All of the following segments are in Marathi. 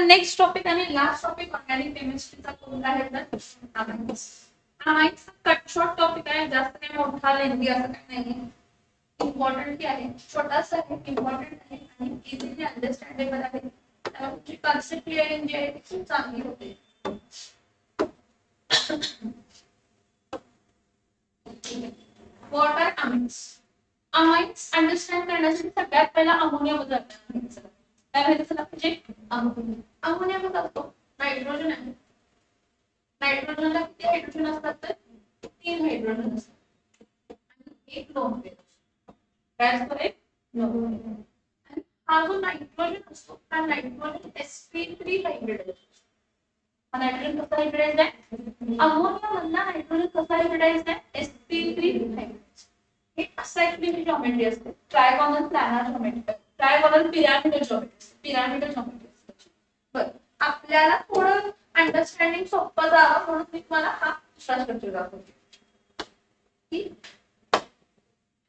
नेक्स्ट टॉपिक आणि लास्ट टॉपिक ऑर्गॅनिक केमिस्ट्रीचा कोणता आहे तर amines. Amines cut short topic आहे, जास्त काही मोठा लेंदी असं काही नाहीये. इम्पॉर्टंट आहे, छोटासा आहे, इम्पॉर्टंट आहे आणि इझिली अंडरस्टँडेबल आहे. तुमची कन्सेप्ट क्लिअरिंग जी आहे ती खूप चांगली होते. What are amines? Amines understand करण्यासाठी सगळ्यात पहिला अमोनिया बद्दल काय माहिती झालं म्हणजे अमोनिया बद्दल असतो नायट्रोजन आहे. नायट्रोजनला किती हायड्रोजन असतात तर 3 हायड्रोजन असतात आणि एक लोन पेअर असतो. काय असतो एक लोन पेअर. आणि हा जो नायट्रोजन असतो हा नायट्रोजन sp3 हायब्रिड असतो. हा नायट्रोजन कसा हायब्रिडाइज्ड आहे? अमोनिया मधला नायट्रोजन कसा हायब्रिडाइज्ड आहे? sp3 hybrid. हे असं ऍक्च्युअली जॉमेट्री असते. Trigonal planar geometry, trigonal pyramidal geometry, pyramidal geometry असते. बरं, आपल्याला थोडं अंडरस्टँडिंग सोपं जावं म्हणून मी तुम्हाला हा दुसरा स्ट्रक्चर दाखवते.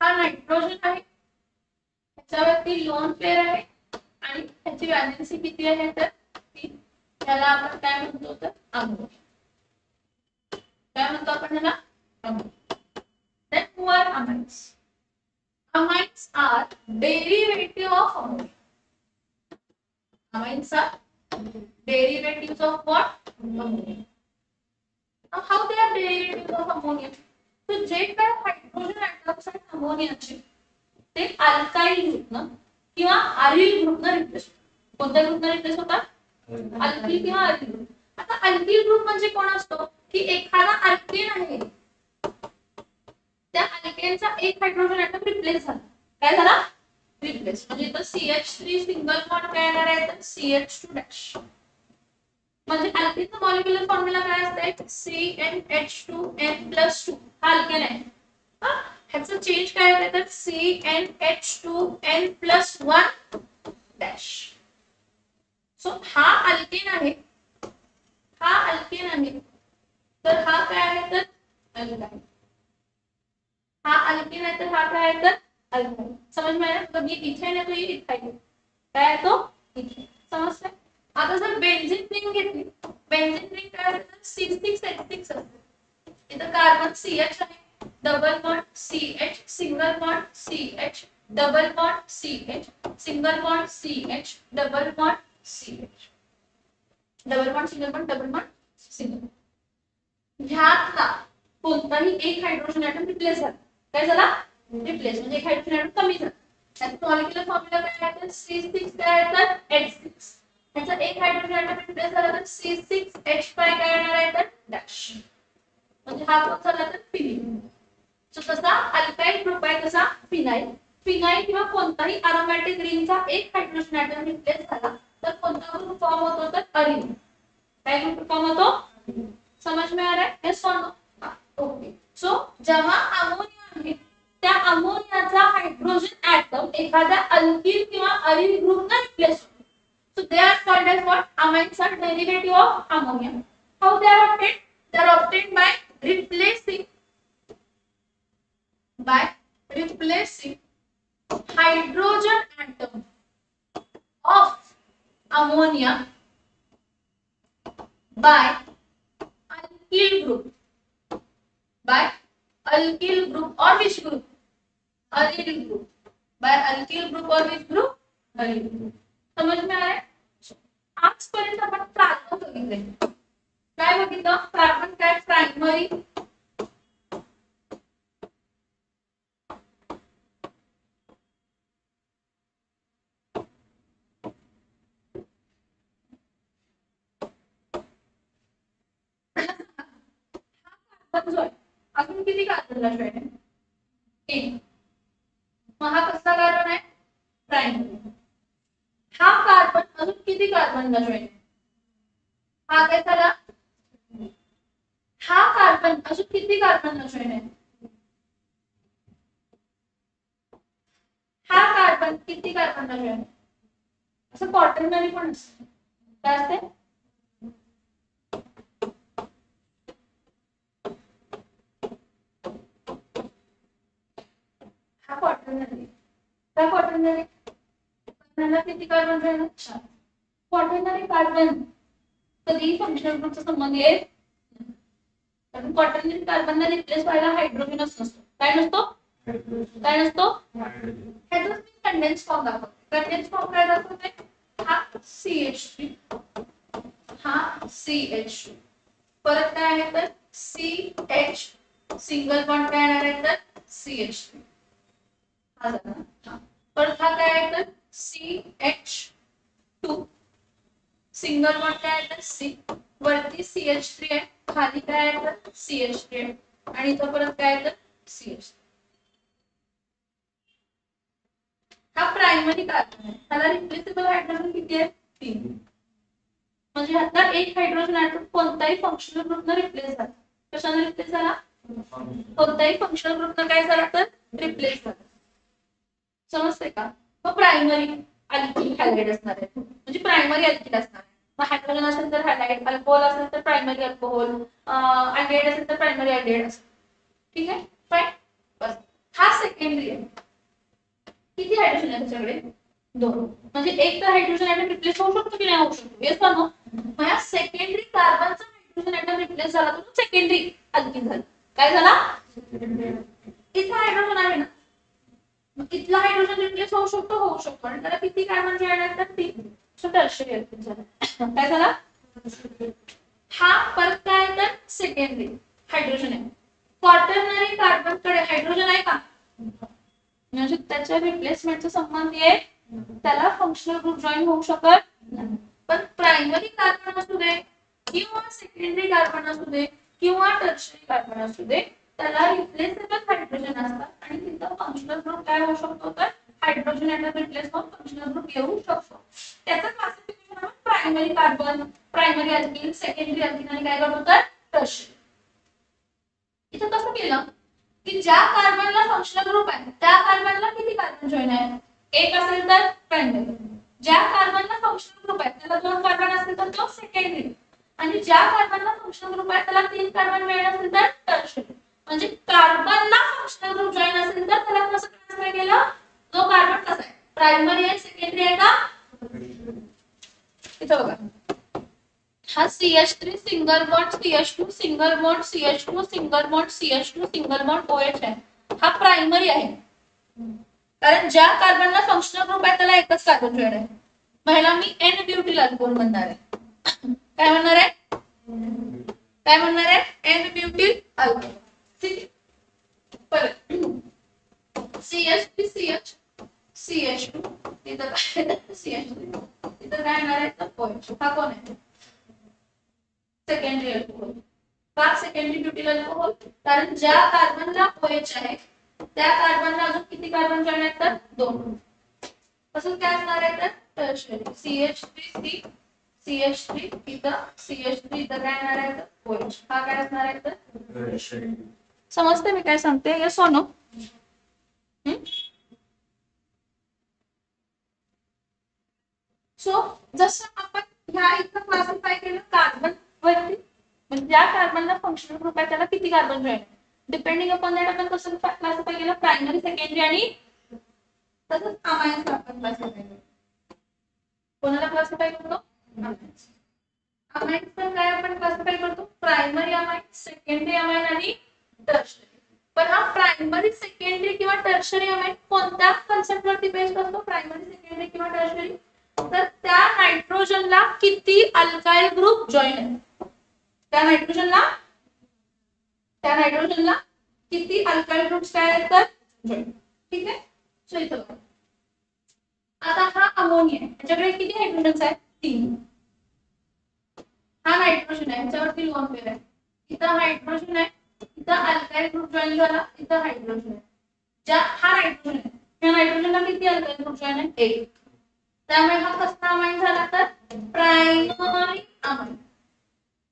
हा नायट्रोजन आहे, त्याच्यावरती लोन पेअर आहे आणि त्याची व्हॅलेन्सी किती आहे तर 3. त्याला आपण काय म्हणतो तर अमोनिया. काय म्हणतो आपण याला? Ammonia. Then who are amines? Amines are derivative of ammonia. Amines are derivatives of what? Ammonia. Now how they are derivatives of ammonia? So जे काय हायड्रोजन ऍटम्स आहेत अमोनियाचे ते अल्काइल ग्रुपनं किंवा अरिल ग्रुपनं रिप्लेस होतात. कोणत्या ग्रुपनं रिप्लेस होतात? अल्किल किंवा अरिल ग्रुप. आता अल्किल ग्रुप म्हणजे कोण असतो की एखादा अल्केन आहे, त्या अल्केनचा एक हायड्रोजन ऍटम रिप्लेस झाला. काय झाला? रिप्लेस. म्हणजे इथं CH3 सिंगल बॉन्ड काय येणार आहे तर CH2 डॅश. म्हणजे अल्केनचा मॉलिक्युलर फॉर्म्युला काय असते? CnH2n+2. हा अल्केन आहे. ह्याचं चेंज काय आहे तर CnH2n+1 डॅश. सो हा अल्केन आहे, हा अल्केन आहे, तर हा काय आहे तर अल्काइन. हा अल्केन आहे तर हा काय आहे तर अल्काइन. समझ में आया? तो ये इथेन है तो ये इथाइल काय आहे तो इथेन. समजलं? आता जर बेन्झीन रिंग घेतली, बेन्झीन रिंग काय आहे तर C6H6 असते. इथं कार्बन CH आहे, double bond CH, single bond CH, double bond CH, single bond CH, double bond CH, double bond single bond double bond single. ह्यातला कोणताही एक हायड्रोजन ऍटम रिप्लेस झाला. काय झाला? रिप्लेस म्हणजे एक हायड्रोजन ऍटम कमी झाला. त्याचा मॉलिक्युलर फॉर्म्युला काय आहे तर C6 काय आहे तर H6. त्याचा एक हायड्रोजन ऍटम रिप्लेस झाला तर C6H5 काय येणार आहे तर डॅश. म्हणजे हा कोण झाला तर फिनाइल. सो तसा अल्काइल ग्रुप आहे तसा फिनाइल. फिनाइल किंवा कोणताही अरोमॅटिक रिंगचा एक हायड्रोजन ऍटम रिप्लेस झाला तर कोणता ग्रुप फॉर्म होतो तर अरिल. काय ग्रुप फॉर्म होतो? समझ में आ रहा है? यस और नो? ओके. सो जेव्हा अमोनिया आहे त्या अमोनियाचा हायड्रोजन ऍटम एखाद्या अल्किल किंवा अरिल ग्रुपने रिप्लेस होतो. So they are called as what? Amines are derivative of ammonia. How they are obtained? They are obtained by replacing hydrogen atom of ammonia by alkyl group. By alkyl group or which group? Aryl group. By alkyl group or which group? Aryl group. समझ में आ रहा है? आजपर्यंत आपण कार्बन बघितले. काय बघितलं? कार्बन काय प्रायमरी अजून किती कार्बनला जॉईन आहे? एक. मग हा कसला कार्बन आहे? प्रायमरी. हा कार्बन अजून किती कार्बनला जॉईन आहे? हा काय झाला? हा कार्बन अजून किती कार्बनला जॉईन आहे? हा कार्बन किती कार्बनला जॉईन आहे? असं क्वार्टरनरी पण असतं. काय असते? हा क्वार्टरनरी. काय क्वार्टरनरी? क्वार्टरनरीला किती कार्बन जॉईन आहेत? 4. क्वाटर्नरी कार्बन कधी फंक्शनल ग्रुपचा संबंध आहे, कारण क्वाटर्नरी कार्बनला रिप्लेस व्हायला हायड्रोजनच नसतो. काय नसतो? काय नसतो? हायड्रोजन कंडेन्स फॉर्म दाखवतो. कंडेन्स फॉर्म काय दाखवते? हा CH3, हा CH2, परत काय आहे तर CH सिंगल बॉन्ड काय येणार आहे तर CH3, हा झाला. हा परत हा काय आहे तर CH2 सिंगल बॉन्ड काय आहे तर C, वरती CH3 आहे, खाली काय आहे तर CH3 आहे, आणि इथं परत काय आहे तर CH3. हा प्रायमरी कार्बन आहे, त्याला रिप्लेसेबल हायड्रोजन किती आहे? 3. म्हणजे आता एक हायड्रोजन ऍटम कोणताही फंक्शनल ग्रुपने रिप्लेस झाला. कशाने रिप्लेस झाला? कोणताही फंक्शनल ग्रुपने काय झाला तर रिप्लेस झाला. समजते का? मग प्रायमरी अल्किल हॅलाइड असणार आहे, म्हणजे प्रायमरी अल्किल असणार आहे. मग हायड्रोजन असेल तर हॅलाइड, अल्कोहोल असेल तर प्रायमरी अल्कोहोल, अल्डिहाइड असेल तर प्रायमरी अल्डिहाइड असेल. ठीक आहे, फाईन. बस हा सेकंडरी आहे. किती हायड्रोजन आहे त्याच्याकडे? 2. म्हणजे एक तर हायड्रोजन ऍटम रिप्लेस होऊ शकतो की नाही होऊ शकतो? Yes no? मग सेकंडरी कार्बनचा हायड्रोजन ऍटम रिप्लेस झाला तर सेकंडरी अल्किल झाला. काय झाला? इथे हायड्रोजन आहे ना, मग इथला हायड्रोजन रिप्लेस होऊ शकतो, आणि त्याला किती कार्बन जॉईन आहेत तर 3. सो टर्शियरी अल्किल झाला. काय झाला? हा परत काय तर सेकंडरी हायड्रोजन आहे. क्वाटर्नरी कार्बन कडे हायड्रोजन आहे का? म्हणजे त्याच्या रिप्लेसमेंटचा संबंध आहे, त्याला फंक्शनल ग्रुप जॉईन होऊ शकत नाही. पण प्रायमरी कार्बन असू दे किंवा सेकंडरी कार्बन असू दे किंवा टर्शियरी कार्बन असू दे, त्याला रिप्लेसेबल हायड्रोजन असतात आणि तिथं फंक्शनल ग्रुप काय होऊ शकतो तर हायड्रोजन ऍटम रिप्लेस होऊन फंक्शनल ग्रुप येऊ शकतो. त्याचं क्लासिफिकेशन आपण primary carbon, primary alkyl, secondary alkyl आणि काय करतो तर टर्शियरी. इथं कसं केलं की ज्या कार्बनला फंक्शनल ग्रुप आहे त्या कार्बनला किती कार्बन जॉईन आहे? एक असेल तर प्रायमरी. ज्या कार्बनला फंक्शनल ग्रुप आहे त्याला 2 कार्बन असेल तर तो सेकंडरी, आणि ज्या कार्बनला फंक्शनल ग्रुप आहे त्याला 3 कार्बन मिळेल असेल तर टर्शियरी. म्हणजे कार्बनला फंक्शनल ग्रुप जॉईन असेल तर त्याला कसं क्लासिफाय केलं? तो कार्बन कसा आहे? प्रायमरी आहे, सेकंडरी आहे का? इथं बघा, हा CH3 single bond CH2 single bond CH2 single bond CH2 single bond OH आहे. हा प्रायमरी आहे, कारण ज्या कार्बनला फंक्शनल ग्रुप आहे त्याला एकच कार्बन जॉईन आहे. महिला मी N ब्युटिल अल्कोहोल म्हणणार आहे. काय म्हणणार आहे? काय म्हणणार आहे? N butyl alcohol. ठीक आहे. परत CH3 CH CH2 इथं काय CH3 इथं काय येणार आहे तर OH. हा कोण आहे? Secondary alcohol. का सेकंडरी ब्युटिल अल्कोहोल? कारण ज्या कार्बनला OH आहे त्या कार्बनला अजून किती कार्बन जॉईन आहेत तर 2. तसंच काय असणार आहे तर टर्शियरी CH3C CH3 इथं CH3 इथं काय येणार आहे तर OH. हा काय असणार आहे तर टर्शियरी. समजते मी काय सांगते? येस और नो? सो जसं आपण ह्या इथं क्लासिफाय केलं कार्बन वरती, म्हणजे ज्या कार्बनला फंक्शनल ग्रुप आहे त्याला किती कार्बन जॉईन आहे, डिपेंडिंग अपॉन दॅट आपण कसं क्लासिफाय केलं? प्रायमरी, सेकंडरी आणि तसंच अमायन्स आपण क्लासिफाय केलं. कोणाला क्लासिफाय करतो? अमायन्स पण काय आपण क्लासिफाय करतो? प्रायमरी अमाइन, सेकंडरी अमाइन आणि टर्शियरी. पण हा प्रायमरी, सेकंडरी किंवा टर्शियरी अमाइन कोणत्या कन्सेप्ट वरती बेस्ड असतो? प्रायमरी, सेकंडरी किंवा टर्शियरी, तर त्या नायट्रोजनला किती अल्काइल ग्रुप जॉईन आहे, त्या नायट्रोजनला किती अल्काइल ग्रुप्स काय आहेत तर जॉईन. ठीक आहे. सो इथं आता हा अमोनिया आहे, त्याच्याकडे किती हायड्रोजन्स आहेत? 3. हा नायट्रोजन आहे, त्याच्यावरती लोन पेअर आहे. इथं हायड्रोजन आहे, इथं अल्काइल ग्रुप जॉईन झाला, इथं हायड्रोजन आहे. ज्या हा नायट्रोजन आहे त्या नायट्रोजनला किती अल्काइल ग्रुप जॉईन आहे? 1. त्यामुळे हा कसला अमाइन झाला तर प्रायमरी अमाइन.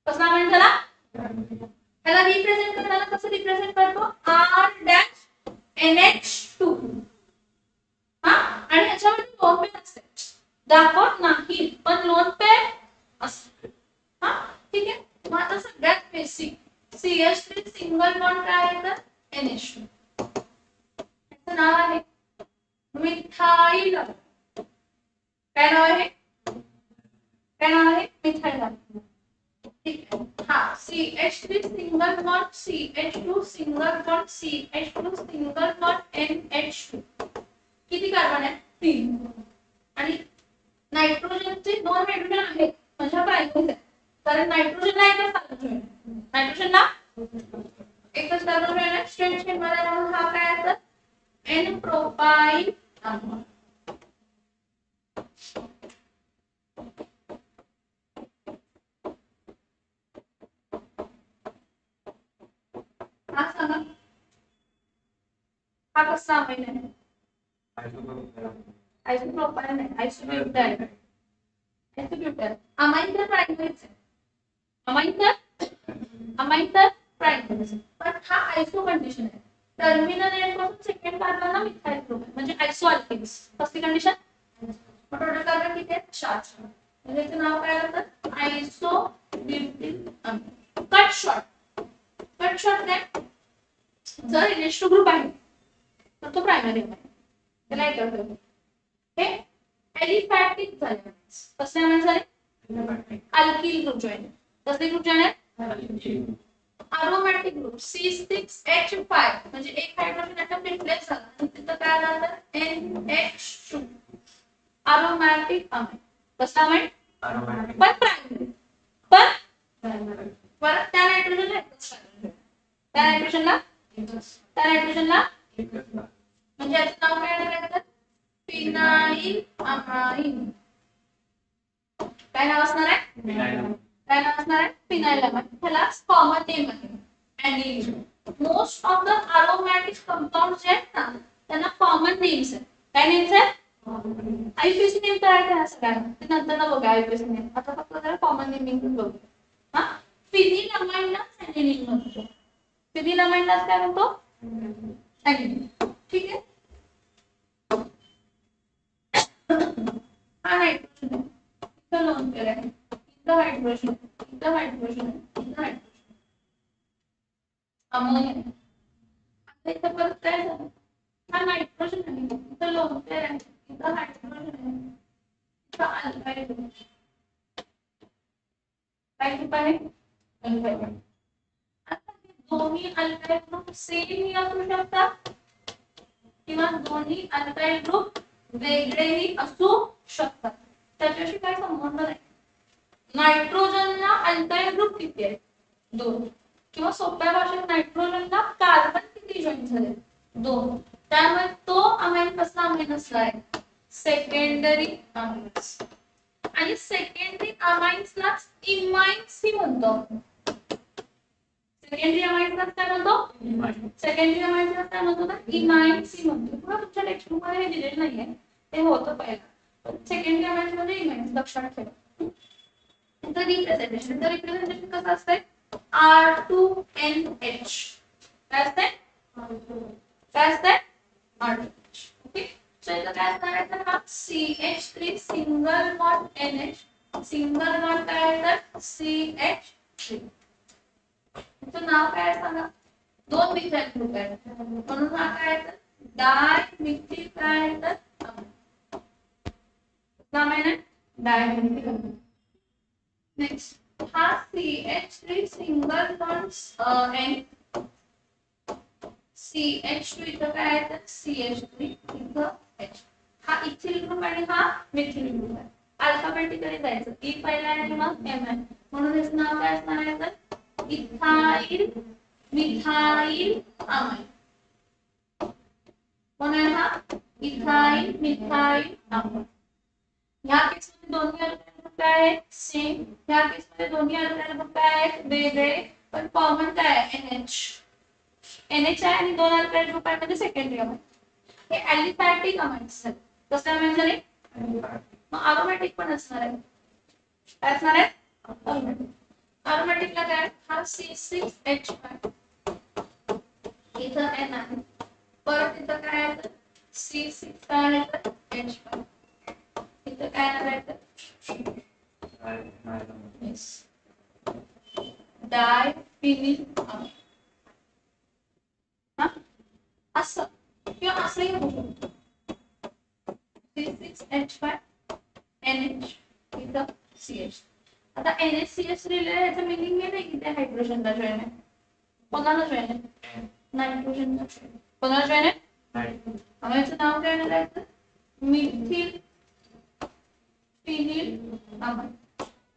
कसला अमाइन झाला? त्याला रिप्रेझेंट करताना कसं रिप्रेझेंट करतो? R-NH2. हा, आणि याच्यामध्ये लोन पेअर असते, दाखवत नाही पण लोन पेअर असते. हा ठीक आहे. मग आता सगळ्यात बेसिक CH3 सिंगल बॉन्ड काय आहे तर NH2. त्याचं नाव आहे मिथाइल. काय नाव आहे? काय नाव आहे मिथाइल अल्किल. ठीक आहे. हा CH3 single bond CH2 single bond CH2 single bond NH2 किती कार्बन आहे 3 आणि नायट्रोजनचे 2 हायड्रोजन आहेत म्हणजे हा प्रायमरी आहे कारण नायट्रोजनला एकच कार्बन जॉइन आहे. नायट्रोजनला एकच कार्बन जॉइन आहे स्ट्रेट चेन मध्ये म्हणून हा काय आहे तर N प्रोपाइल अमोल. हा सांगा हा कसा अमाइन आहे आयसोप्रोपाइल नाही आयसोब्युटाइल. आयसोब्युटाइल अमाइन तर प्रायमरीच आहे. अमाइन तर प्रायमरीच पण हा आयसो कंडिशन आहे. टर्मिनल एंड पासून सेकंड कार्बनला मिथाइल ग्रुप आहे म्हणजे आयसो अल्केन्स. कसली कंडिशन टोटल कार्बन किती आहेत 4 म्हणजे याचं नाव काय होतं आयसो ब्युटिल अमाइन. कट शॉर्ट काय जर NH2 ग्रुप आहे तर तो प्रायमरी अमाइन त्याला एक करतो. हे एलिफॅटिक झाले कसले अमाइन झाले अल्किल ग्रुप जॉइन. कसले ग्रुप जॉइन आहे अरोमॅटिक ग्रुप C6H5 म्हणजे एक हायड्रोजन ऍटम रिप्लेस झाला आणि तिथं काय झालं NH2 अरोमॅटिक अमाइन. कसला अमाइन पण प्रायमरी पण परत त्या नायट्रोजनला म्हणजे याचं नाव काय आहे फिनाइल अमाइन. काय नाव असणार आहे फिनाइल अमाइन. ह्याला कॉमन नेम आहे aniline. Most of the aromatic compound जे आहेत ना त्यांना कॉमन नेम्स आहेत. काय नेम्स आहेत आयपीसी नेम करायचं आहे सगळ्यांना ते नंतर ना बघा आयपीसी नेम. आता फक्त जरा कॉमन नेमिंग बघू. हा फिनिल अमाइनला ऍनिलीन म्हणतो. फिनिल अमाइनला काय म्हणतो ऍनिलीन. ठीक आहे. हा नायट्रोजन इथं लोन केलाय इथं हायड्रोजन अमोनिया. आता इथं परत काय झालं हा नायट्रोजन आहे इथं लोन केलाय इथं हायड्रोजन आहे इथं अल्काइल ग्रुप. काय ग्रुप आहे अल्काइल. आता हे दोन्ही अल्काइल ग्रुप सेम असू शकतात किंवा दोन्ही अल्काइल ग्रुप वेगळेही असू शकतात. त्याच्याशी काय संबंध नाही. नायट्रोजनला अल्काइल ग्रुप किती आहेत 2 किंवा सोप्या भाषेत नायट्रोजनला कार्बन किती जॉइन झाले 2. त्यामुळे तो अमाइन कसला अमाइन असलाय सेकंडरी अमाइन्स. आणि सेकंडरी अमाइन्सला इमाइन्स ही म्हणतो. सेकंडरी अमाइन्सला काय म्हणतो ना इमाइन्स ही म्हणतो. पुन्हा तुमच्या टेक्स्टबुक मध्ये हे दिलेलं नाहीये ते होतं पहिला. सेकंडरी अमाइन्स म्हणजे इमाइन्स लक्षात ठेवा. इथं रिप्रेझेंटेशन कसं असतंय R2NH. काय असतंय R2NH. ओके सो इथं काय असणार आहे तर हा CH3 single bond NH single bond काय आहे तर CH3. इथं नाव काय सांगा 2 मिथाइल ग्रुप आहेत म्हणून हा काय आहे तर डायमिथिल काय आहे तर नाव आहे ना डायमिथिल. नेक्स्ट हा CH3 single bond N CH2 इथं काय आहे तर CH3 इथं H. हा इथिल ग्रुप आणि हा मिथिल ग्रुप आहे. अल्फाबेटिकली जायचं E पहिला आणि मग M आहे म्हणून याचं नाव काय असणार आहे तर इथाइल मिथाइल अमाइन. कोण आहे हा इथाइल मिथाइल अमाइन. या केस मध्ये दोन्ही अल्काइल ग्रुप काय आहेत सेम. या केस मध्ये दोन्ही अल्काइल ग्रुप काय आहेत वेगळे पण कॉमन काय आहे NH आहे आणि 2 अल्काइल ग्रुप आहे म्हणजे सेकंडरी अमाइन. हे एलिफॅटिक अमाइन्स आहेत. कसले अमाइन झाले मग अरोमॅटिक पण असणार आहे. काय असणार आहे अरोमॅटिकला काय हा C6H5 इथं N आहे परत इथं काय आहे तर C6 काय आहे तर H5 इथं काय आहे तर डायफिनिल अमाइन. असं किंवा असंही होऊ शकतो C6H5 NH इथं CH. आता NaCH लिहिलेलं आहे याचं मीनिंग हे नाही की ते हायड्रोजनला जॉईन आहे. कोणाला जॉईन आहे? नायट्रोजनला जॉईन आहे. कोणाला जॉईन आहे? मग याचं नाव काय लिहायचं? Methyl phenyl amine.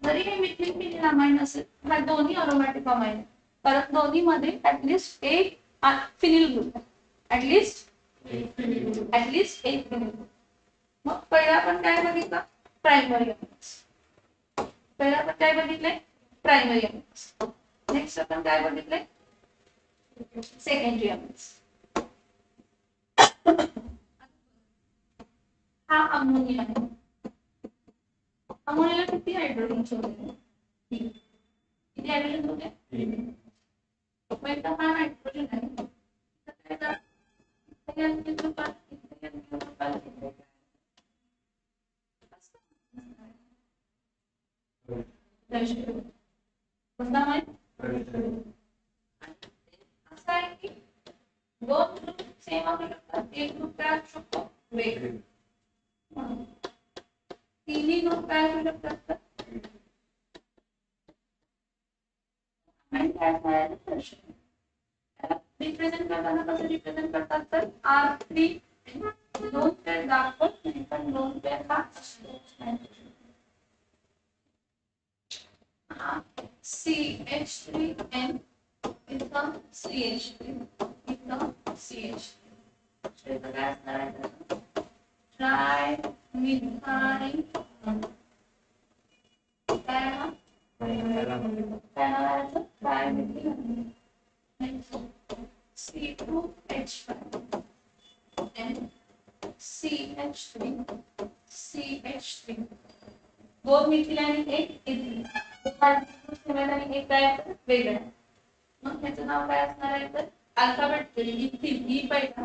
जरी हे मिथिल फिनिल अमाइन असेल हा दोन्ही अरोमॅटिक अमाइन आहे, परत दोन्ही मध्ये ऍटलीस्ट एक फिनिल ग्रुप आहे. ऍटलीस्ट एक फिनिल ग्रुप. मग पहिला आपण काय बघितलं? Primary amines. पहिला आपण काय बघितले? Primary amines. नेक्स्ट आपण काय बघितले? Secondary amines. हा अमोनिया आहे. अमोनियाला किती हायड्रोजन्स होते? किती हायड्रोजन होते? पहिला हा नायट्रोजन आहे. असं आहे की दोन ग्रुप सेम असू शकतात. एक ग्रुप काय असू शकतो? वेगळे. तिन्ही ग्रुप काय असू शकतात? रिप्रेझेंट करताना कसं रिप्रेझेंट करतात? तर R3 दोन पेर दाखवत नाही पण दोन पेर हा CH3N इथं CH3 इथं CH3 इथं काय असणार आहे? Try methyl C2H5 and CH3 दोन मिथिल आणि एक इथिल. आणि एक काय वेगळं. मग त्याचं नाव काय असणार आहे? तर अल्फाबेट इथिल ई पहिला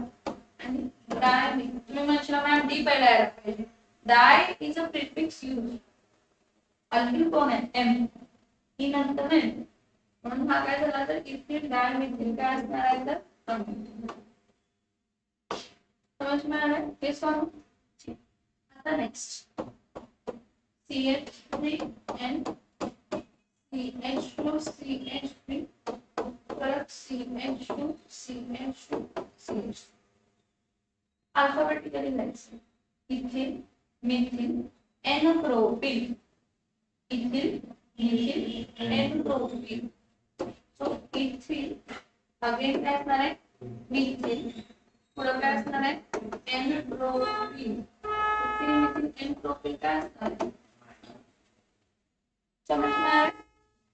आणि डाय. तुम्ही म्हणशीला मॅम डी पहिला यायला पाहिजे. डाय इज अ प्रिफिक्स यूज. अल्फिल कोण आहे? एम. ई नंतर नाही. म्हणून हा काय झाला तर इथिल डाय मिथिल काय असणार आहे? तर समज में आ रहा है? ये सॉल्व. आता नेक्स्ट CH3N CH2 CH3 परत CH2 CH2 CH. अल्फाबेटिकली जायचं. Ethyl methyl N propyl. Ethyl methyl N propyl. So ethyl again काय असणार आहे? मिथिल. पुढे काय असणार आहे? N propyl. Ethyl methyl N propyl काय असणार आहे? समजणार?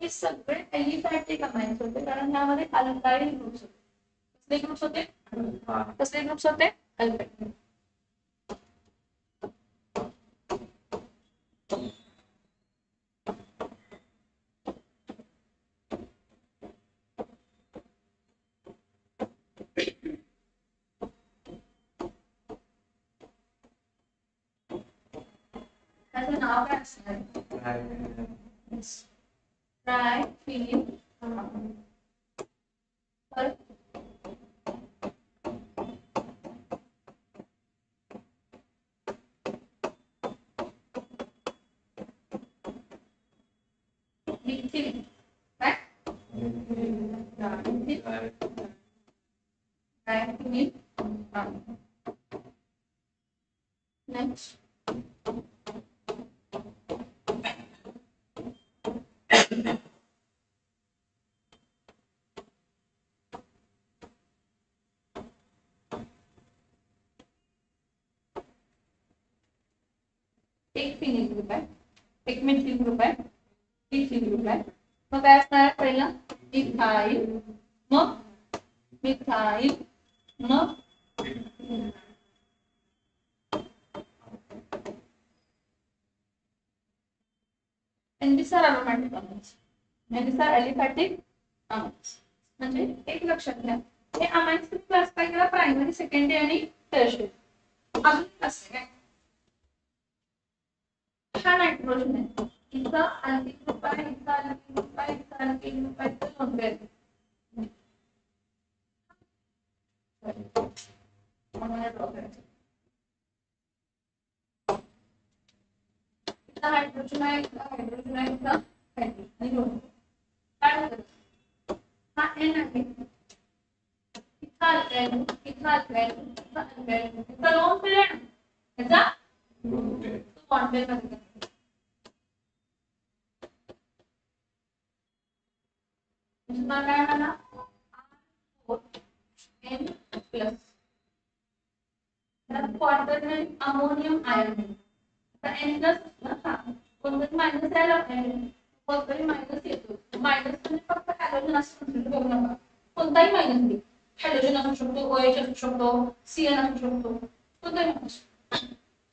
हे सगळे एलिफॅटिक अमाइन्स होते कारण यामध्ये अल्काइल ग्रुप्स होते. कसले ग्रुप्स होते? कसले ग्रुप्स होते? अल्काइल. त्याचं नाव काय असणार? ट्रायफिनिल अमाइन. मिथिल काय? ट्रायफिनिल अमाइन. नेक्स्ट एक फिनिल ग्रुप आहे, एक मिथिल ग्रुप आहे, इथिल ग्रुप आहे. मग काय असणार? पहिला इथाइल, मग मिथाइल, मग these are aromatic amines. And these are aliphatic amines. म्हणजे एक लक्षात घ्या हे अमाइन्स तुम्ही क्लासिफाय करा प्रायमरी, सेकंडरी आणि टर्शियरी. अजून कसं काय? हा नायट्रोजन आहे. इथं अल्किल ग्रुप आहे, इथं अल्किल ग्रुप आहे, इथं अल्किल ग्रुप आहे, इथं दोन पेर. इथं हायड्रोजन आहे, इथं हायड्रोजन आणि जोडतो. काय होतं? हा एन आहे, इथं अल्काईल ग्रुप, इथं अल्काईल ग्रुप, इथं अल्काईल ग्रुप, इथं लोन पेयर आहे याचा बॉन्ड पेयर मध्ये दुसरा काय म्हणा N plus quaternary ammonium ion N plus कोणतरी मायनस यायला कोणतरी मायनस येतो मायनस म्हणजे फक्त हॅलोजन असू शकतो बघू नका कोणताही मायनस नाही हॅलोजन असू शकतो OH असू शकतो CN असू शकतो कोणताही मायनस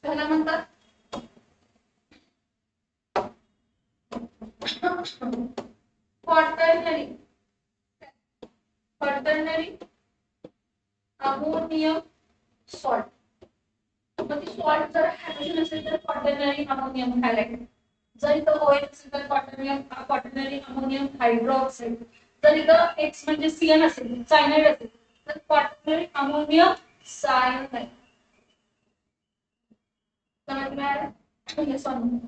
त्याला म्हणतात क्वार्टरनरी अमोनियम सॉल्ट म्हणजे सॉल्ट जर हायड्रोजन असेल तर क्वार्टरनरी अमोनियम हायलाइट जर इथं OH असेल तर क्वार्टरनरी अमोनियम हायड्रॉक्साइड जर इथं X म्हणजे CN असेल सायनाइड असेल तर क्वार्टरनरी अमोनियम सायनाइड समझ में आ रहा है ये सॉल्व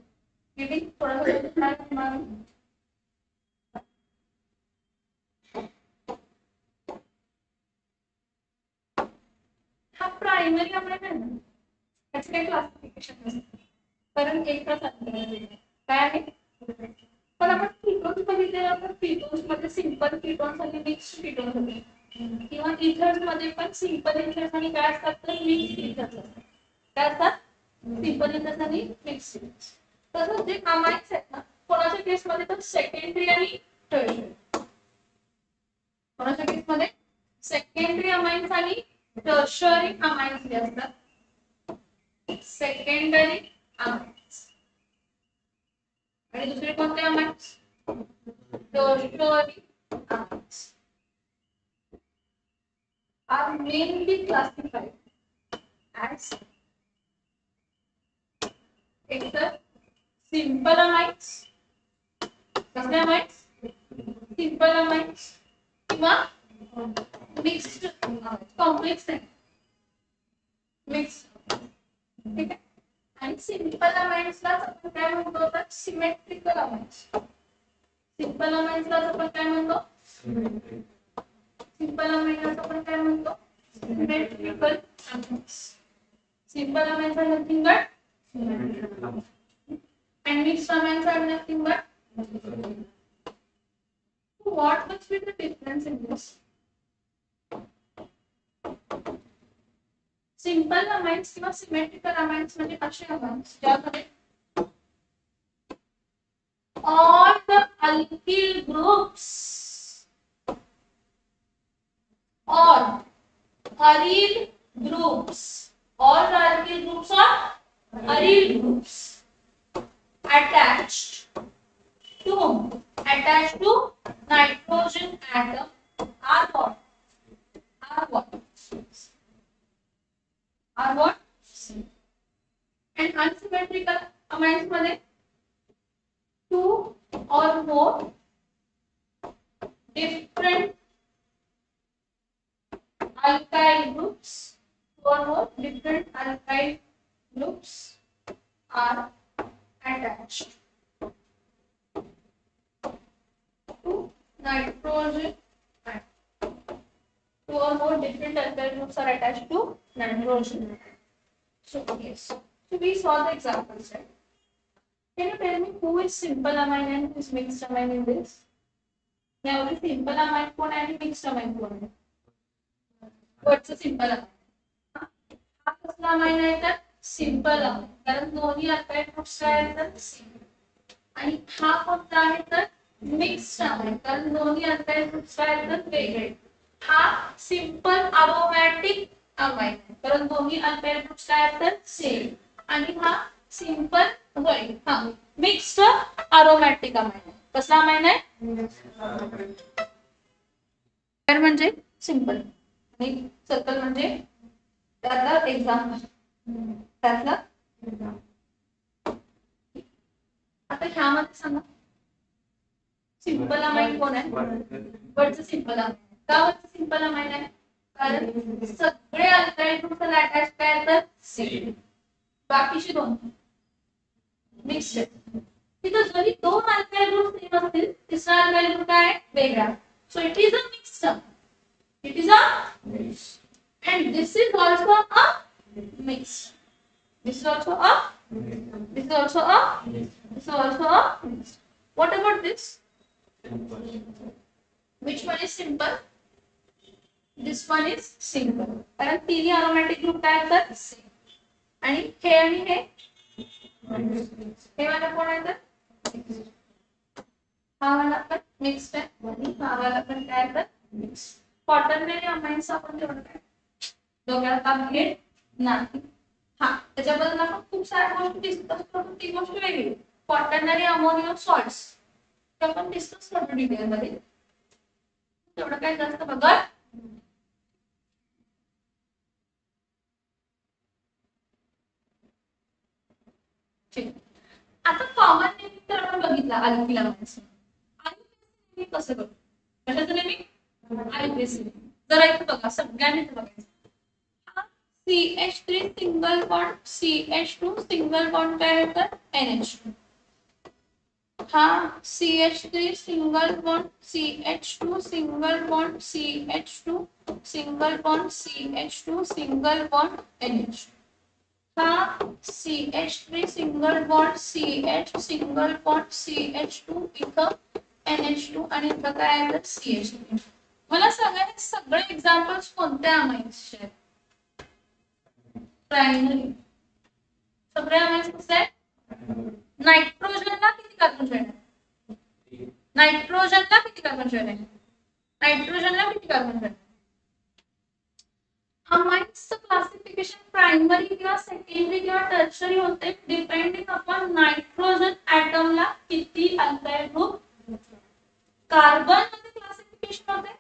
ये भी थोड़ा सा दिमाग हा प्राइमरी अमाइन आहे ना त्याचे काही क्लासिफिकेशन नसते कारण एकच काय आहे पण आपण कीटोन्स बघितलेलं तर कीटोन्स मध्ये सिंपल कीटोन्स आणि मिक्स्ड कीटोन्स होते किंवा इथर्स मध्ये पण सिंपल इथर्स आणि काय असतात तर मिक्स्ड इथर्स असतात काय असतात सिंपल इथर्स आणि मिक्स्ड इथर्स तसंच जे अमाइन्स आहेत ना कोणाच्या केस मध्ये तर सेकंडरी आणि टर्शियरी कोणाच्या केस मध्ये सेकंडरी अमाइन्स आणि टर्शियरी अमाइन्स जे असतात सेकंडरी अमाइन्स आणि दुसरे कोणते amines tertiary amines are mainly classified as either simple amines कसले amines simple amines किंवा mixed complex आहे mixed ठीक आहे आणि सिंपल अमाइन्स ला आपण काय म्हणतो तर सिमेट्रिकल अमाइन्स सिंपल अमाइन्स ला आपण काय म्हणतो सिंपल अमाइन्स आपण काय म्हणतो symmetrical amines simple amines are nothing but and mixed amines are nothing but what must be the difference in this simple amines किंवा सिमेट्रिकल अमाइन्स म्हणजे असे अमाइन्स ज्यामध्ये all the alkyl groups or aryl groups all the alkyl groups or aryl groups attached to nitrogen atom are what and unsymmetrical amines मध्ये two or more different alkyl groups are attached to nitrogen atom. Two or more different alkyl groups are attached to nitrogen atom. So yes, so we saw the examples, right? Can you tell me who is simple amine and who is mixed amine in this? Now the simple amine कोण आहे आणि mixed amine कोण आहे? What's a simple amine? हा कसला amine आहे तर simple amine कारण दोन्ही alkyl groups आहेत तर same आणि हा कोणता आहे तर mixed amine कारण दोन्ही alkyl groups आहेत तर वेगळे हा simple aromatic amine कारण दोन्ही alkyl groups आहेत तर same आणि हा सिंपल सॉरी हा मिक्स्ड अरोमॅटिक अमाइन कसला अमाइन आहे तर म्हणजे सिंपल आणि सर्कल म्हणजे त्यातला एक्झाम्पल त्यातला आता ह्यामध्ये सांगा सिंपल अमाइन कोण आहे वरचं सिंपल अमाइन का वरचं सिंपल अमाइन आहे कारण सगळे अल्काइल ग्रुप्स अटॅच काय तर सेम बाकीचे दोन मिक्स्ड तिथं जरी दोन अल्काइल ग्रुप सेम असतील दुसरा अल्काइल ग्रुप काय आहे वेगळा. So it is a mix term. It is a and this is also a mix. This is also a this is also a this is also a mix. What about this? Which one is simple? This one is simple. कारण तिन्ही aromatic group काय असतात सेम. आणि हे वाला कोण आहे तर हा वाला पण मिक्स्ड आहे आणि हा वाला पण काय तर मिक्स. क्वाटर्नरी अमाइन्स आपण तेवढं काय डोक्याला ताप घेत नाही. हा त्याच्याबद्दल आपण खूप साऱ्या गोष्टी डिस्कस करू. ती गोष्ट वेगळी. क्वाटर्नरी अमोनियम सॉल्ट्स ते आपण डिस्कस करू डिटेल मध्ये. तेवढं काय जास्त बघत ठीक. आता कॉमन नेमिंग तर आपण बघितला अल्किल अमाइन्स. आयुर्वेद कसं करू कशाचं नेमिंग आयुर्वेद. जरा इथे बघा सगळ्यांनीच बघायचं. CH3 single bond CH2 single bond काय होतं NH2. हा CH3 single bond CH2 single bond CH2 single bond CH2 single bond NH2. हा CH3 single bond CH single bond CH2 इथं NH2 आणि इथं काय आहे CH3. मला सांगा हे सगळे एक्झाम्पल्स कोणत्या अमाइन्सचे आहेत. प्रायमरी सगळे अमाइन्स कसे आहेत. नायट्रोजनला किती कार्बन चेन आहे. नायट्रोजनला किती कार्बन चेन आहे. नायट्रोजनला किती कार्बन चेन. अमाइन्सचं क्लासिफिकेशन प्रायमरी किंवा सेकंडरी किंवा टर्शरी होते डिपेंडिंग अपॉन नायट्रोजन ॲटमला किती अल्काइल ग्रुप. कार्बन मध्ये क्लासिफिकेशन होते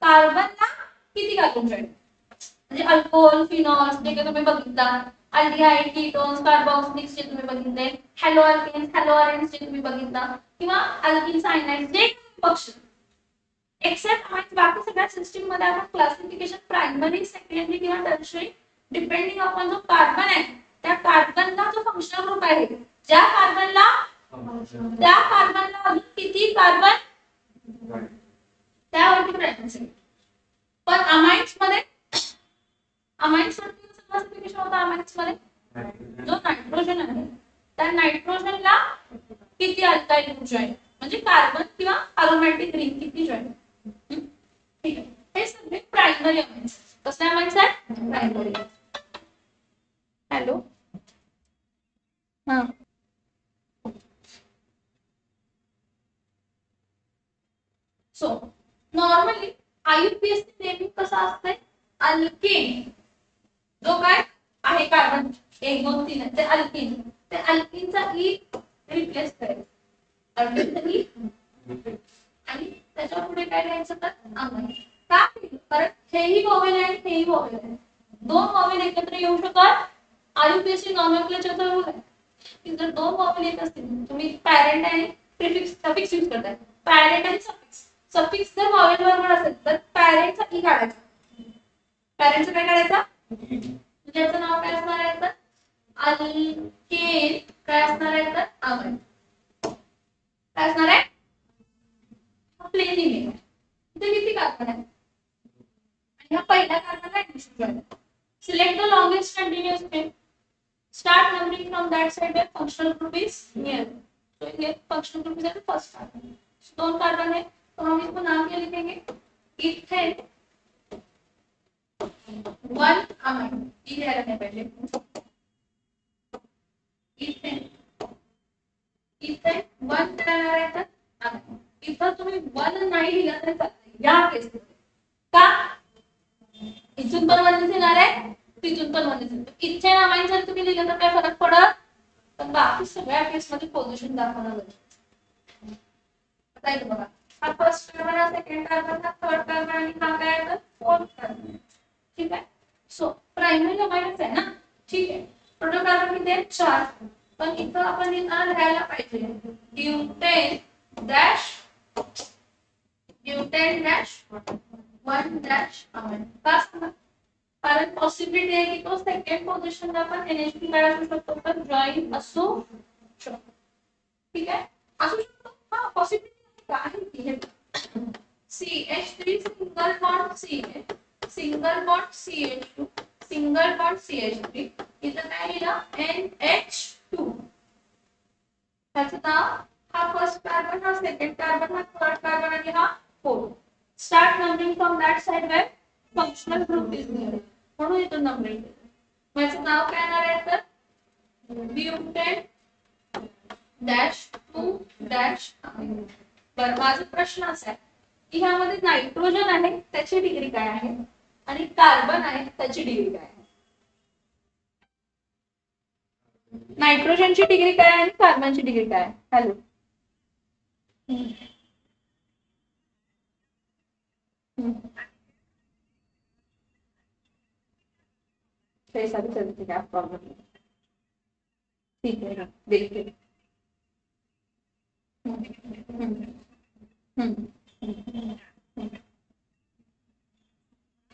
कार्बनला किती कार्बन चेन म्हणजे अल्कोहोल फिनॉल्स जे तुम्ही बघितला. अल्डिहाइड कीटोन्स कार्बोक्सिलिक्स जे तुम्ही बघितले. हॅलो अल्केन्स हॅलो अरेन्स जे तुम्ही बघितला किंवा अल्किल सायनाइड्स जे पक्ष एक्सेप्ट अमाइन्स बाकी सगळ्या सिस्टीम मध्ये आपण क्लासिफिकेशन प्रायमरी सेकंडरी किंवा टर्शरी डिपेंडिंग अपॉन जो कार्बन आहे त्या कार्बनला जो फंक्शनल ग्रुप आहे ज्या कार्बनला त्या कार्बनला अजून किती कार्बन त्यावरती प्रायमरी. पण अमाइन्स मध्ये अमाइन्स वरती कसं क्लासिफिकेशन होतं अमाइन्स मध्ये जो नायट्रोजन आहे त्या नायट्रोजनला किती अल्काइल ग्रुप जॉइन म्हणजे कार्बन किंवा अरोमॅटिक रिंग किती जॉइन. ठीक आहे हे सगळे प्रायमरी अमाइन्स. कसले अमाइन्स आहेत प्रायमरी. हॅलो हां सो नॉर्मली आयुपीएस नेमिंग कसं असतंय अल्केन जो काय आहे कार्बन 1 2 3 ते अल्किन ते अल्किनचा ई रिप्लेस करायचं. अल्किनचा ई आणि त्याच्या पुढे काय लिहायचं तर अमाइन. का कारण हेही वॉवेल आहे हेही वॉवेल आहे. दोन वॉवेल एकत्र येऊ शकतात. आयुपीएससी नॉमेनक्लेचरचा रूल आहे की जर दोन वॉवेल येत असतील तुम्ही पॅरेंट आणि प्रिफिक्स सफिक्स यूज करताय. पॅरेंट आणि सफिक्स सफिक्स जर वॉवेल बरोबर असेल तर पॅरेंटचा ई काढायचा. पॅरेंटचं काय काढायचा त्याचं नाव काय असणार आहे तर अल्केन काय असणार आहे तर अमाइन काय असणार आहे प्लेन इमेज. इथे किती कार्बन आहे आणि हा पहिला कार्बनला ऍडिशन करायचा. Select the longest continuous chain start numbering from that side where functional group is near. So here functional group is at the first carbon. So दोन कार्बन है तो हम इसको नाम क्या लिखेंगे इथेन 1 अमाइन. ई ले रहे हैं पहले इथेन इथेन 1 करणार आहे तर अमाइन. इथं तुम्ही 1 नाही लिहिलं तर चालेल या केसमध्ये. का इथून पण 1 येणार आहे तिथून पण 1 येणार. इथेन अमाइन जर तुम्ही लिहिलं तर काय फरक पडत पण बाकी सगळ्या केस मध्ये पोझिशन दाखवणार आहे. आता इथे बघा हा फर्स्ट कार्बन हा सेकंड कार्बन हा थर्ड कार्बन आणि हा काय आहे तर फोर्थ कार्बन. ठीक आहे. सो प्रायमरी अमाइन्स आहे ना. ठीक आहे. टोटल कार्बन किती आहेत 4 पण इथं आपण लिहायला पाहिजे ब्यूटेन डॅश 1 डॅश अमाइन. का सांगा कारण पॉसिबिलिटी आहे की तो सेकंड पोझिशनला पण NH2 काय असू शकतो तर जॉइन असू शकतो. ठीक आहे असू शकतो. हा पॉसिबिलिटी आहे CH3 single bond CH, single bond CH2, single bond CH3, इथं काय लिहिलं NH2. त्याचं नाव, हा फर्स्ट कार्बन, हा सेकंड कार्बन, हा थर्ड कार्बन आणि हा fourth. Start numbering from that side where functional group is near. म्हणून इथून नंबरिंग केलं. माझं नाव काय येणार आहे तर ब्युटेन डॅश 2 डॅश. बरं, माझा प्रश्न असा आहे की ह्यामध्ये नायट्रोजन आहे त्याची डिग्री काय आहे आणि कार्बन आहे त्याची डिग्री काय आहे. नायट्रोजनची डिग्री काय आहे आणि कार्बनची डिग्री काय आहे. हॅलो, सारी चलती क्या प्रॉब्लम. ठीक है, देखिए.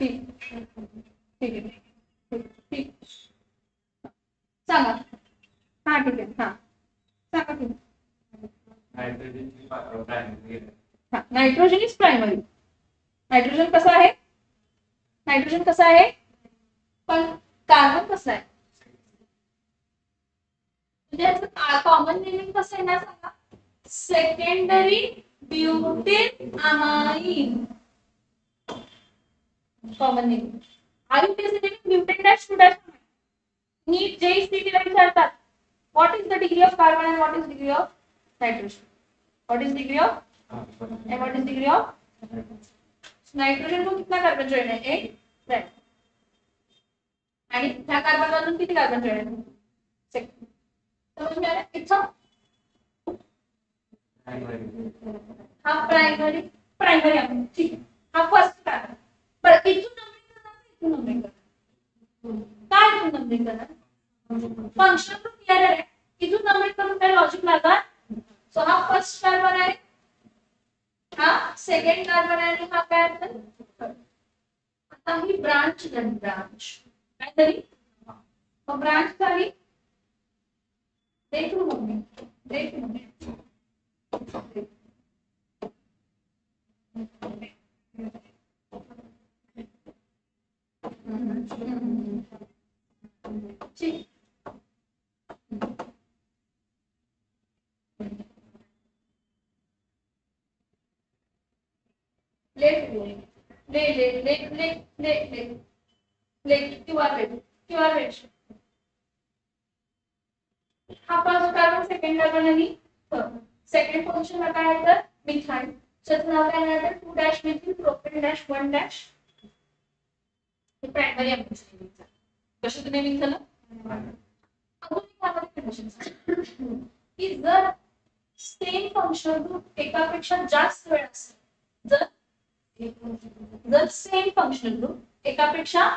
ठीक ठीक आहे, ठीक. सांगा. हा ठीक आहे, हा सांगा तुम्ही. Nitrogen is primary. नायट्रोजन कसा आहे, नायट्रोजन कसा आहे, पण कार्बन कसा आहे. म्हणजे कॉमन नेमिंग कसं आहे ना सांगा. Secondary butane amine. Common naming. Are you presenting butane dash two dash. नीट JECT ला विचारतात what is the degree of carbon and what is degree of nitrogen. What is degree of and what is degree of nitrogen को कितना कार्बन जॉइन है, एक प्राइम. आणि त्या कार्बन मधून किती कार्बन जॉइन आहे, सेकंड. समज में आ रहा है. इथं हा प्राइमरी, प्राइमरी आहे, ठीक आहे. हा फर्स्ट कार्बन. बरं, इथून नंबरिंग करणार, इथून नंबरिंग करणार. काय इथून नंबरिंग करणार, फंक्शन तो क्लियर आहे. इथून नंबरिंग करून काय लॉजिक लागणार. सो हा फर्स्ट कार्बन आहे, हा सेकंड कार्बन आहे आणि हा काय आहे. आता ही ब्रांच झाली, ब्रांच काय तरी ब्रांच झाली. देखो मम्मी, देख मम्मी. ठीक. ले ले ले ले ले ले ले ले ले क्यूआर वेट, क्यूआर वेट. हा फर्स्ट कार्बन, सेकंड कार्बन आणि सेकंड पोझिशनला काय आहे तर मिथाइल. त्याचं नाव काय आहे तर 2 dash methyl propane dash 1 dash. हे प्रायमरी आहे. कशी तुम्ही मिथाल अजून एक कंडिशन की जर सेम फंक्शनल ग्रुप एकापेक्षा जास्त वेळ असेल, जर सेम फंक्शनल ग्रुप एकापेक्षा,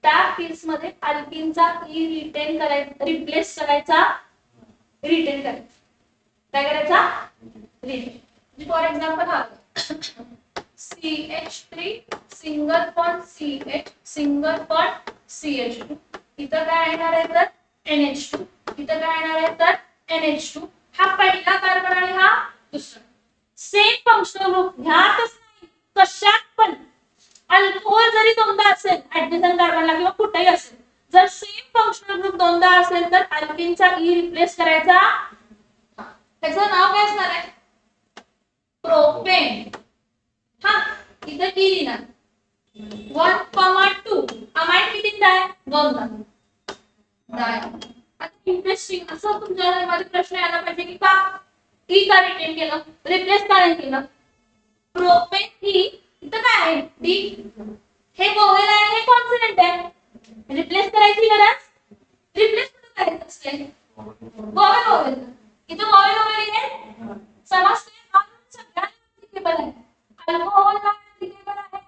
त्या केस मध्ये अल्किनचा ई रिटेन करायचा, रिप्लेस करायचा, रिटेन करायचा. काय करायचा, रिटेन. फॉर एक्झाम्पल हा CH3 single bond CH, single bond CH2. इथं काय येणार आहे तर NH2. इथं काय येणार आहे तर NH2. हा पहिला कार्बन आणि हा दुसरा. सेम फंक्शनल ग्रुप ह्यातच नाही, कशात पण अल्कोहोल जरी दोनदा असेल ऍडजसंट कार्बनला किंवा कुठेही असेल, जर सेम फंक्शनल ग्रुप दोनदा असेल तर अल्किनचा ई रिप्लेस करायचा. त्याचं नाव काय असणार आहे, प्रोपेन. हा इथे टी लिहिणार 1,2. अमाइन कितीदा आहे, दोनदा. आता इंटरेस्टिंग असं तुमच्या मध्ये प्रश्न यायला पाहिजे की का ई का रिटेन केलं, रिप्लेस का नाही केलं. प्रोपेन ही इथं काय आहे डी, हे वोवेल आहे, हे कॉन्सोनंट आहे. रिप्लेस करायची गरज, रिप्लेस कुठे करायचं असते, वोवेल वोवेल. इथं वोवेल वोवेल आहे, समजते. सगळ्यांना ऍप्लिकेबल आहे. अल्कोहोलला ऍप्लिकेबल आहे,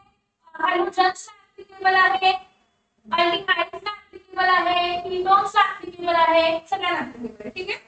हायड्रोजन्सला ऍप्लिकेबल आहे, अल्डिहाइड्सला ऍप्लिकेबल आहे, कीटोन्सला ऍप्लिकेबल आहे, सगळ्यांना ऍप्लिकेबल आहे. ठीक आहे.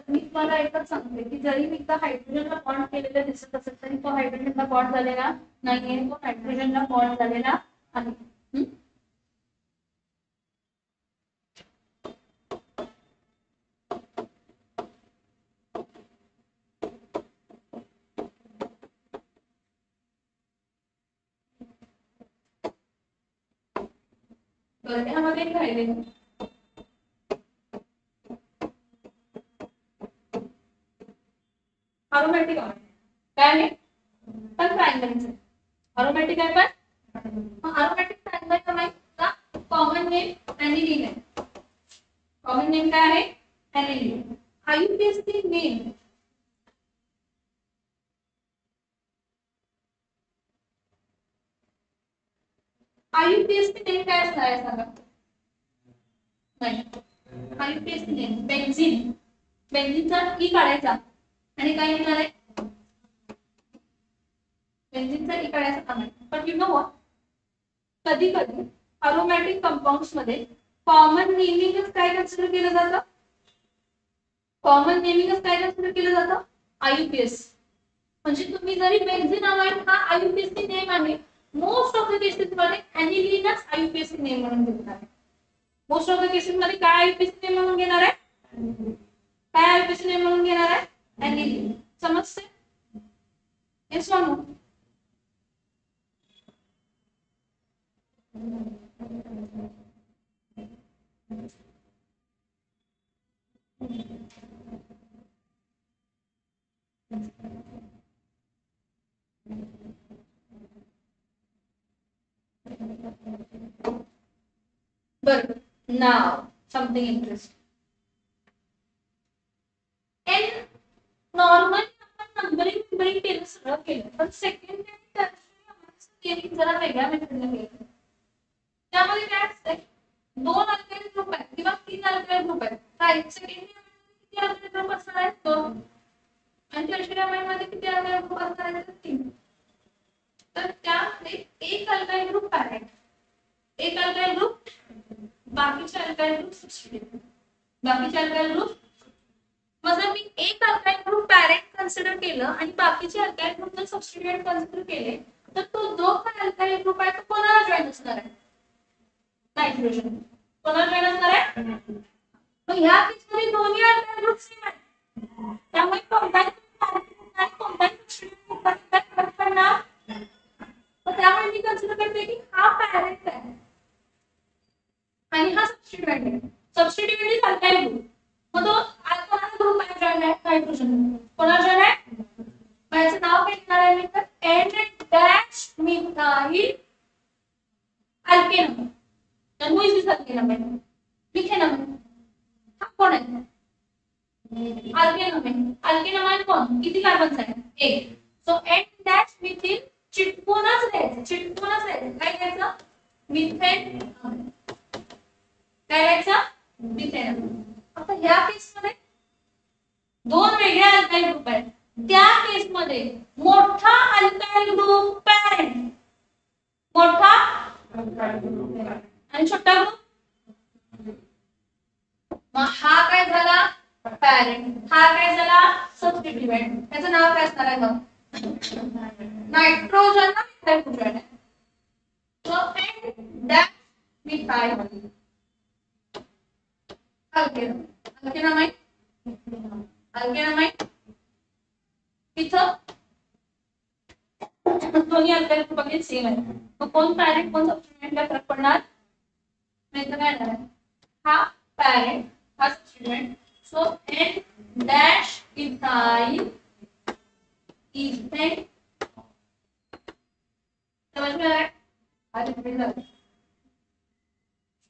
मी तुम्हाला एकच सांगते की जरी मी इथं हायड्रोजनला बॉन्ड केलेलं दिसत असेल तरी तो हायड्रोजनला बॉन्ड झालेला नाहीये, तो हायड्रोजनला बॉन्ड झालेला आहे. यामध्ये राहिले अरोमॅटिक आहे काय आहे पण ट्रायंगलच आहे. अरोमॅटिक आहे पण अरोमॅटिक ट्रायंगल का माहित का कॉमन नेम ऍनिलीन आहे. कॉमन नेम काय आहे ऍनिलीन. आयुपीएस ची नेम आयुपीएस ची नेम काय असणार आहे सांगा. नाही आयुपीएस ची नेम बेन्झीन. बेन्झीनचा ई काढायचा आणि काय येणार आहे बेन्झीनचा ई काढायचा काम आहे. पण यू नो व्हॉट कधी कधी अरोमॅटिक कंपाऊंड्स मध्ये कॉमन नेमिंगच काय कन्सिडर केलं जातं. कॉमन नेमिंगच काय कन्सिडर केलं जातं आयुपीएस. म्हणजे तुम्ही जरी बेन्झीन अमाइन हा आयुपीएस ची नेम आहे मोस्ट ऑफ द केसेस मध्ये ऍनिलीनच आयुपीएस ची नेम म्हणून घेणार आहे. मोस्ट ऑफ द केसेस मध्ये काय आयुपीएस ची नेम म्हणून घेणार आहे काय आयुपीएस ची नेम म्हणून घेणार आहे ऍनिलीन. समजते yes no. But now something interesting. In normal आपण नंबरिंग केलं सगळं केलं पण सेकंड टर्म जरा वेगळ्या मेथडने केलं. त्यामध्ये काय असते दोन अल्काइल ग्रुप आहेत किंवा तीन अल्काइल ग्रुप आहेत. राईट सेकंड किती अल्काइल ग्रुप असणार आहेत दोन आणि टर्शियरी अमाइन मध्ये किती अल्काइल ग्रुप असणार आहेत तीन. तर त्यामध्ये एक अल्काइल ग्रुप पॅरेंट एक अल्काइल ग्रुप बाकीचे अल्काइल ग्रुप सबस्टिट्यूट. बाकीचे अल्काइल ग्रुप मग जर मी एक अल्काइल ग्रुप पॅरेंट कन्सिडर केलं आणि बाकीचे अल्काइल ग्रुप जर सबस्टिट्यूट कन्सिडर केले तर तो जो काय अल्काइल ग्रुप आहे तो कोणाला जॉइन असणार आहे नायट्रोजन. कोणाला जॉइन असणार आहे मग ह्या केसमध्ये दोन्ही अल्काइल ग्रुप सेम आहेत त्यामुळे कोणताही सबस्टिट्यूट करणार. तर त्यामुळे मी कन्सिडर करते की हा पॅरेंट आहे आणि हा सबस्टिट्यूट आहे. Substitute is alkyl group. मग तो कोणाचा ग्रुप आहे जॉइन आहे नायट्रोजन. कोणाला जॉइन आहे याचं नाव काय घेणार आहे मी तर एन डॅश मिथाइल अल्केनम. तर हु इज दिस अल्केनम आहे मिथेनम. हा कोण आहे अल्केनम आहे. अल्केनम आहे कोण किती कार्बन्स आहेत एक. सो एन डॅश मिथिल चिटकूनच राहायचं चिटकूनच राहायचं. काय घ्यायचं मिथेन काय घ्यायचं मिथेन. आता ह्या केस मध्ये दोन वेगळे अल्काइल ग्रुप आहेत. त्या केस मध्ये मोठा अल्काइल ग्रुप पॅरेंट मोठा आणि छोटा ग्रुप. मग हा काय झाला पॅरेंट हा काय झाला सबस्टिट्यूएंट. त्याचं नाव काय असणार आहे मग नायट्रोजन ना मिथाइल है. So N dash methyl alkylamide. Alkylamide इथं दोन्ही अल्काइल ग्रुप सेम आहे. मग कोण पॅरेंट कोण सबस्टिट्यूएंटला फरक पडणार नाही तर काय येणार हा पॅरेंट हा substituent. So N dash ethyl ethane समझ में आया.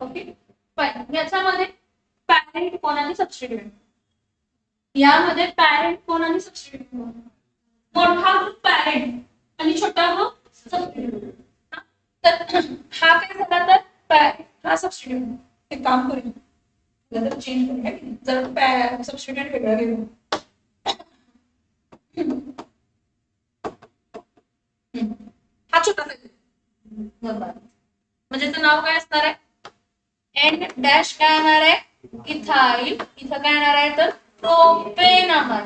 ओके पण याच्यामध्ये पॅरेंट कोण आणि सबस्टिट्यूएंट यामध्ये पॅरेंट कोण आणि सबस्टिट्यूएंट मोठा ग्रुप पॅरेंट आणि छोटा ग्रुप सबस्टिट्यूएंट. तर हा काय झाला तर पॅरेंट हा सबस्टिट्यूएंट एक काम करूया जर चेंज करूया जर सबस्टिट्यूएंट वेगळा घेऊ. हा छोटा म्हणजे त्याचं नाव काय असणार आहे एन डॅश काय येणार आहे इथाइल. इथं काय येणार आहे तर प्रोपेन आहे.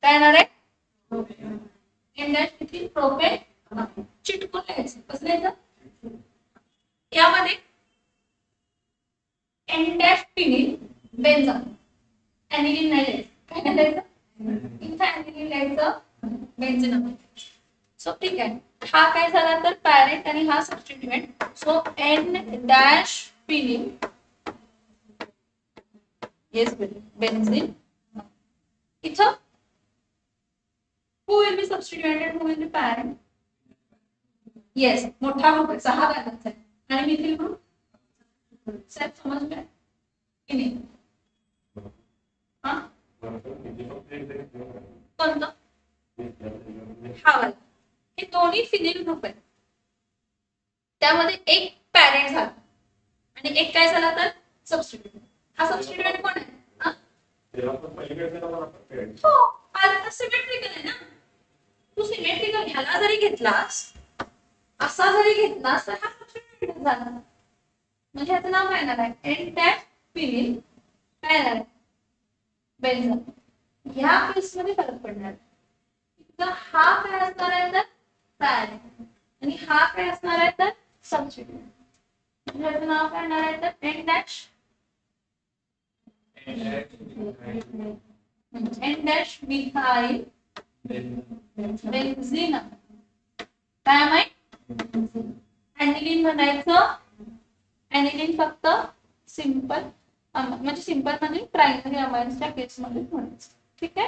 काय येणार आहे एन डॅश किती प्रोपेन चिटकून लिहायचं कसं लिहायचं यामध्ये एन डॅश फिनिल बेन्झान ऍनिलीन नाही लिहायचं. काय लिहायचं इथं ऍनिलीन लिहायचं बेन्झीन. सो ठीक आहे हा काय झाला तर पॅरेंट आणि हा substituent. So N dash phenyl yes benzene. इथं who will be substituent and who will be parent? Yes मोठा ग्रुप आहे 6 बॅलन्स आहे आणि मिथिल ग्रुप सेट समझ में की नाही. हां कोणतं हा वाला हे दोन्ही फिनिल ग्रुप आहेत. त्यामध्ये एक पॅरेंट झाला आणि एक काय झाला तर सबस्टिट्यूएंट. हा सबस्टिट्यूएंट कोण आहे हो आता सिमेट्रिकल आहे ना. तू सिमेट्रिकल ह्याला जरी घेतलास असा जरी घेतलास तर हा सबस्टिट्यूएंट झाला. म्हणजे ह्याचं नाव काय येणार आहे एन डॅश फिनिल काय येणार आहे बेन्झीन. ह्या केस मध्ये फरक पडणार तर हा काय असणार आहे तर पॅरेंट आणि हा काय असणार आहे तर सबस्टिट्यूएंट. ह्याचं नाव काय येणार आहे तर N dash N dash methyl benzene. काय माहित ऍनिलीन म्हणायचं. ऍनिलीन फक्त सिंपल म्हणजे सिंपल म्हणजे प्रायमरी अमाइन्सच्या केस मध्ये म्हणायचं. ठीक आहे.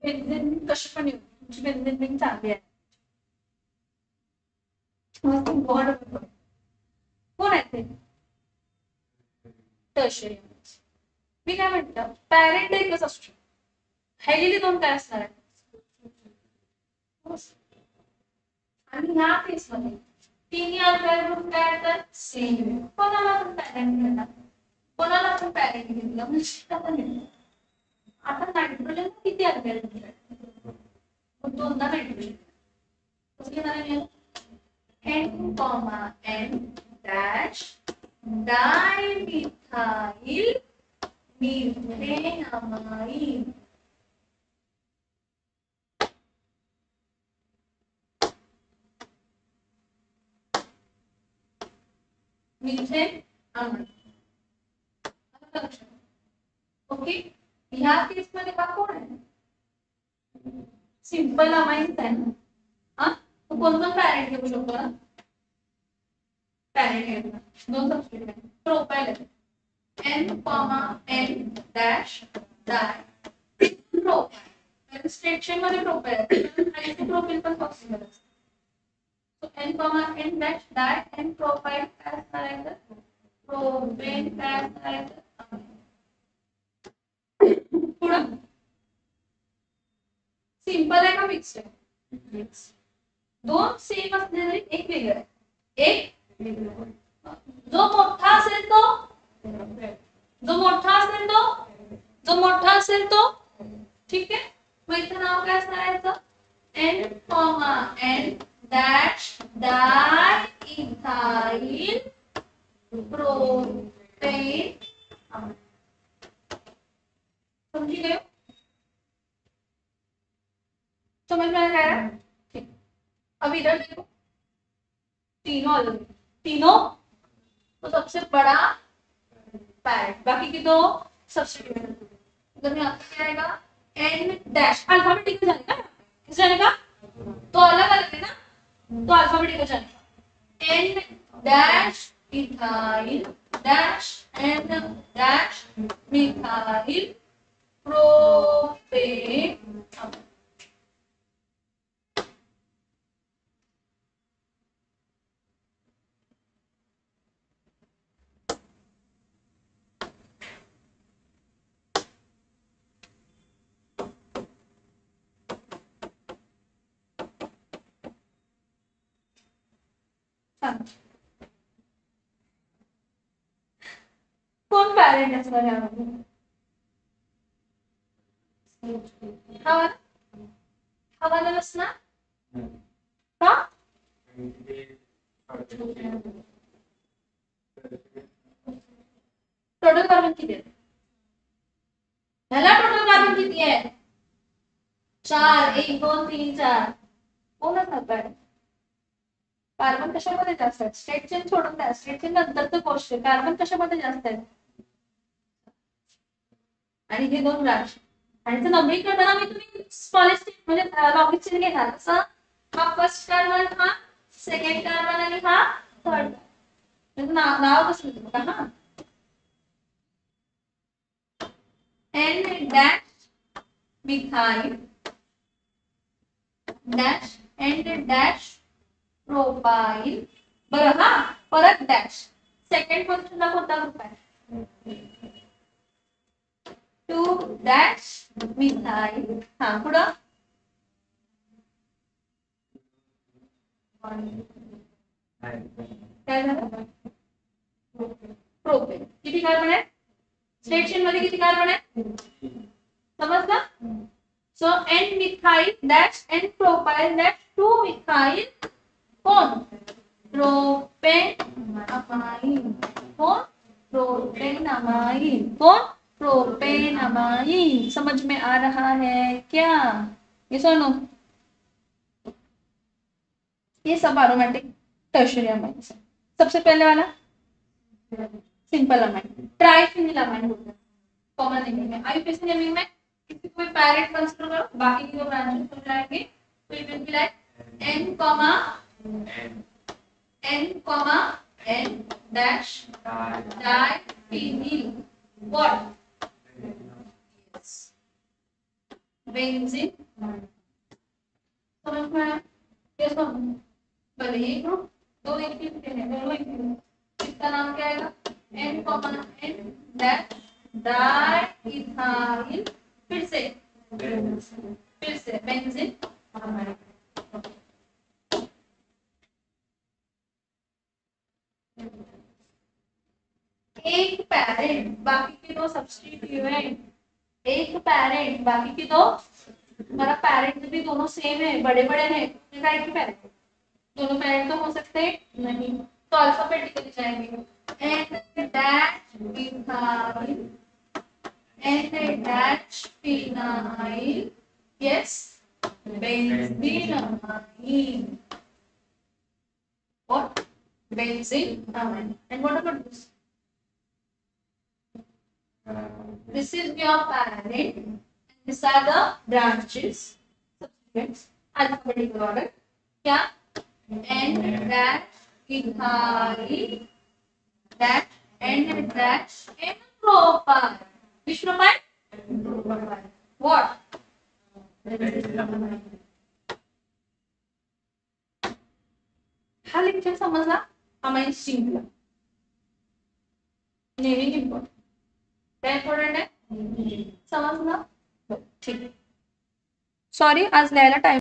बेंझिन कशी पण येऊ, तुमची बेंझिन रिंग चांगली आहे. कोण आहे ते टर्शियरी. मी काय म्हटलं, पॅरेंट एकच असू शकतो, हायली दोन काय असणार आहे. आणि ह्या केसमध्ये तिन्ही अल्काइल ग्रुप काय तर सेम. कोणाला पण पॅरेंट घेतला, कोणाला पण पॅरेंट घेतला म्हणजे आता नायट्रोजन किती अल्काइल ग्रुप, दोनदा नायट्रोजन कसं घेणार आहे N, N dash dimethyl methenamine. Okay, ह्या केस मध्ये हा कोण आहे, सिंपल अमाइन्स आहे ना. तो कोण पण पॅरेंट घेऊ शकतो ना, पॅरेंट घेतला दोन सबस्टिट्यूट आहे, प्रोपाइल आहे N, N dash डाय प्रोपाइल. स्ट्रेटशन मध्ये प्रोपाइल आहे, प्रोपाइल पण पॉसिबल असते. So N, N dash डाय N प्रोपाइल काय असणार आहे तर प्रोपेन काय असणार आहे तर पुढं सिंपल आहे का मिक्स आहे, दोन सेम असले तरी एक वेगळं आहे, एक जो मोठा असेल तो, जो मोठा असेल तो, जो मोठा असेल तो, ठीक आहे. मग इथं नाव काय असणार आहे N, N dash diethyl propane. समझी गए, समझ में आया, ठीक. अब इधर देखो, तीनों अलग, तीनों तो सबसे बड़ा पैरेंट, बाकी की दो सब्स्टिट्यूट. इधर में आपका क्या आएगा N डैश, अल्फाबेटिक जानेगा, किस जानेगा तो अलग अलग है ना, तो अल्फाबेटिक जानेगा N dash ethyl dash N dash methyl propane. कोण पॅरेंट असणार यामध्ये, हवाला नसणार का, टोटल कार्बन किती आहे, ह्याला टोटल कार्बन किती आहे 4, 1 2 3 4. कोणच नका, कार्बन कशामध्ये जास्त आहे, स्टेट चेन सोडून द्या, स्टेट चेन नंतरचं गोष्ट आहे, कार्बन कशामध्ये जास्त आहे. आणि हे दोन ब्रांच आणि नंबरिंग करताना मी तुम्ही स्मॉलेस्ट म्हणजे लॉंगेस्ट चेन घेणार, कसं हा फर्स्ट कार्बन, हा सेकंड कार्बन आणि हा थर्ड. नाव कसं लिहितो बघा, हा N dash methyl dash N dash propyl. बरं, हा परत डॅश, सेकंड पोझिशनला कोणता ग्रुप आहे 2 डॅश मिथाइल. हा पुढं काय झालं, प्रोपेन. किती कार्बन आहे स्टेट चेन मध्ये, किती कार्बन आहे समजलं. So N methyl dash N propyl dash 2 methyl कौन प्रोपेनामाइन, कौन प्रोपेनामाइन, कौन प्रोपेनामाइन. समझ में आ रहा है क्या, ये सुनो, ये सब एरोमेटिक टर्शियरी अमाइंस है. सबसे पहले वाला सिंपल अमाइन, ट्राइफिनिल अमाइन होता है कॉमन नेमिंग में. आईयूपीएसी नेमिंग में किसी कोई पैरेंट कंसीडर करो, बाकी के दो ब्रांचेस हो जाएंगे. तो it will be like N, N dash diphenyl what, yes, benzene. समझ में आया? ये समझ भले ये ग्रुप दो एक ही हैं, दोनों एक ही। इसका नाम क्या आएगा? N common N dash diethyl, फिर से बेंजीन। एक पेरेंट बाकी के दो सब्स्टिट्यूएंट, एक पेरेंट बाकी के दो, हमारा पेरेंट भी दोनों सेम है, बड़े बड़े हैं, एक ही पेरेंट, दोनों पेरेंट तो हो सकते नहीं, तो अल्फाबेटिकली जाएंगे। N dash ethyl, N dash phenyl, yes benzenamine. What? Benzenamine. And what about this? This is your parent. These are the branches. Subsequents. Alphabetical order. क्या? N dash ethyl dash N dash N propyl. Which propyl? Propyl. What? हा लेक्चर समजला? अमाइन सिंगुलर नेमिंग इम्पॉर्टंट, क्या इम्पॉर्टंट है? समजला? ठीक. सॉरी आज लिहायला टाइम